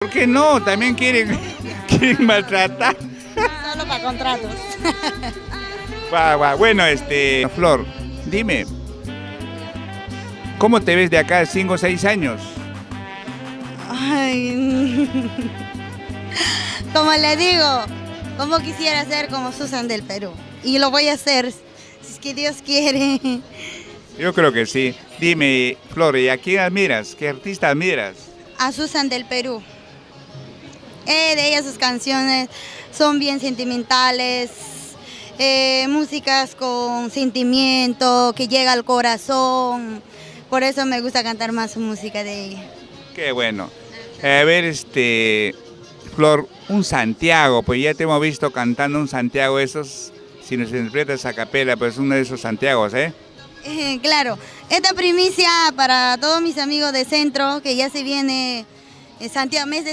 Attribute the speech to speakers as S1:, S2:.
S1: ¿Por qué no? También quieren maltratar.
S2: Solo para contratos.
S1: Bueno, Flor, dime, ¿cómo te ves de acá a 5 o 6 años?
S2: Ay, como le digo, como quisiera ser como Susan del Perú. Y lo voy a hacer, si es que Dios quiere.
S1: Yo creo que sí. Dime, Flor, ¿y a quién admiras? ¿Qué artista admiras?
S2: A Susan del Perú. De ella sus canciones son bien sentimentales, músicas con sentimiento, que llega al corazón. Por eso me gusta cantar más su música de ella.
S1: Qué bueno. A ver, Flor, un Santiago, pues ya te hemos visto cantando un Santiago, esos, si nos interpretas a capela, pues uno de esos Santiagos, ¿eh?
S2: Claro, esta primicia para todos mis amigos de centro, que ya se viene Santiago, mes de